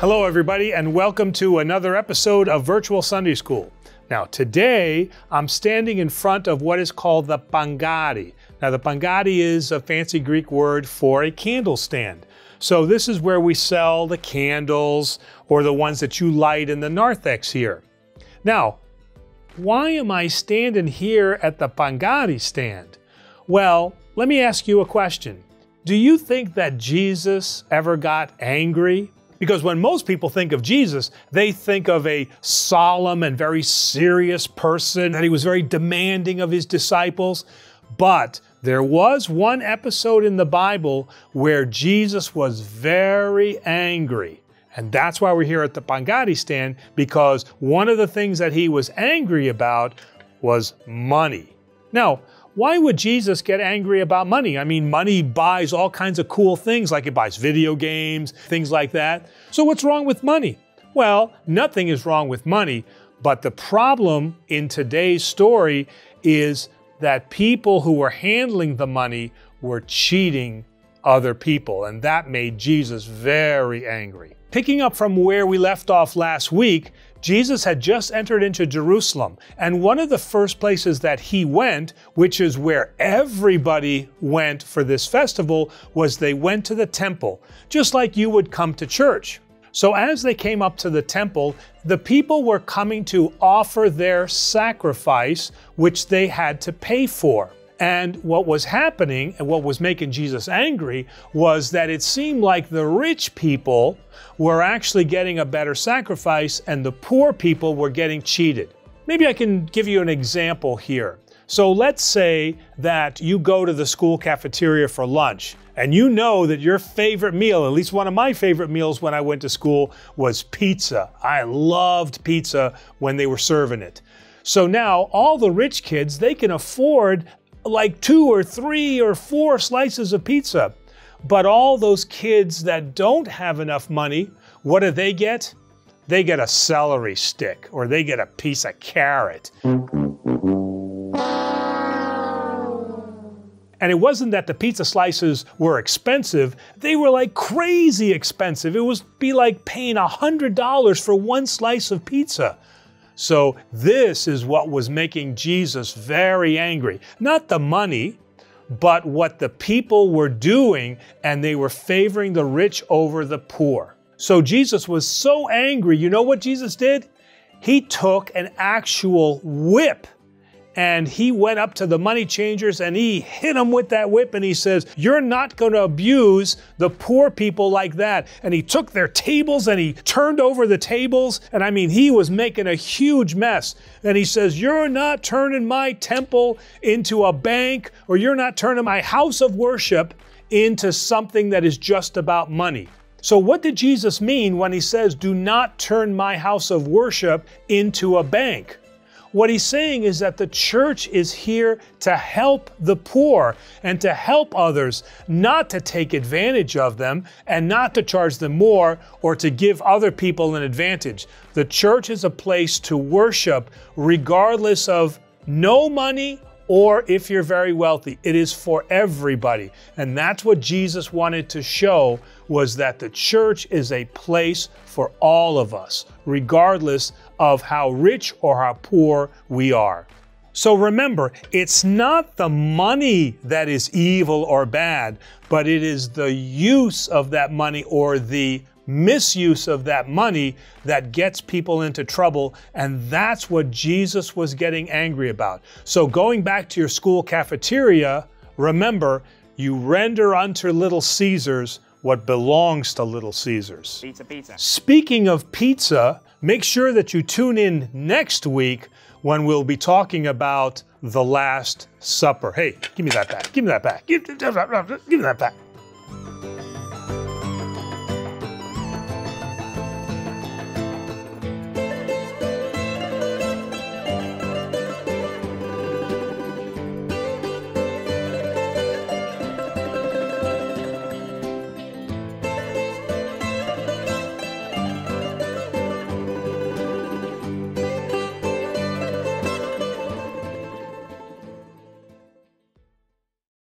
Hello everybody, and welcome to another episode of Virtual Sunday School. Now today I'm standing in front of what is called the pangadi. Now the pangadi is a fancy Greek word for a candle stand. So this is where we sell the candles or the ones that you light in the narthex here. Now, why am I standing here at the pangadi stand? Well, let me ask you a question. Do you think that Jesus ever got angry? Because when most people think of Jesus, they think of a solemn and very serious person, that he was very demanding of his disciples. But there was one episode in the Bible where Jesus was very angry. And that's why we're here at the pangadi stand, because one of the things that he was angry about was money. Now, why would Jesus get angry about money? I mean, money buys all kinds of cool things, like it buys video games, things like that. So what's wrong with money? Well, nothing is wrong with money, but the problem in today's story is that people who were handling the money were cheating other people, and that made Jesus very angry. Picking up from where we left off last week, Jesus had just entered into Jerusalem, and one of the first places that he went, which is where everybody went for this festival, was they went to the temple, just like you would come to church. So as they came up to the temple, the people were coming to offer their sacrifice, which they had to pay for. And what was happening, and what was making Jesus angry, was that it seemed like the rich people were actually getting a better sacrifice and the poor people were getting cheated. Maybe I can give you an example here. So let's say that you go to the school cafeteria for lunch, and you know that your favorite meal, at least one of my favorite meals when I went to school, was pizza. I loved pizza when they were serving it. So now all the rich kids, they can afford like 2 or 3 or 4 slices of pizza. But all those kids that don't have enough money, what do they get? They get a celery stick, or they get a piece of carrot. And it wasn't that the pizza slices were expensive, they were like crazy expensive. It would be like paying $100 for one slice of pizza. So this is what was making Jesus very angry. Not the money, but what the people were doing, and they were favoring the rich over the poor. So Jesus was so angry, you know what Jesus did? He took an actual whip and he went up to the money changers and he hit them with that whip and he says, "You're not going to abuse the poor people like that." And he took their tables and he turned over the tables. And I mean, he was making a huge mess. And he says, "You're not turning my temple into a bank, or you're not turning my house of worship into something that is just about money." So what did Jesus mean when he says, "Do not turn my house of worship into a bank"? What he's saying is that the church is here to help the poor and to help others, not to take advantage of them and not to charge them more or to give other people an advantage. The church is a place to worship regardless of no money or if you're very wealthy. It is for everybody. And that's what Jesus wanted to show, was that the church is a place for all of us, regardless of how rich or how poor we are. So remember, it's not the money that is evil or bad, but it is the use of that money or the misuse of that money that gets people into trouble, and that's what Jesus was getting angry about. So going back to your school cafeteria, remember, you render unto little Caesars what belongs to little Caesars. Pizza, pizza. Speaking of pizza, make sure that you tune in next week when we'll be talking about the Last Supper. Hey, give me that back. Give me that back. Give me that back.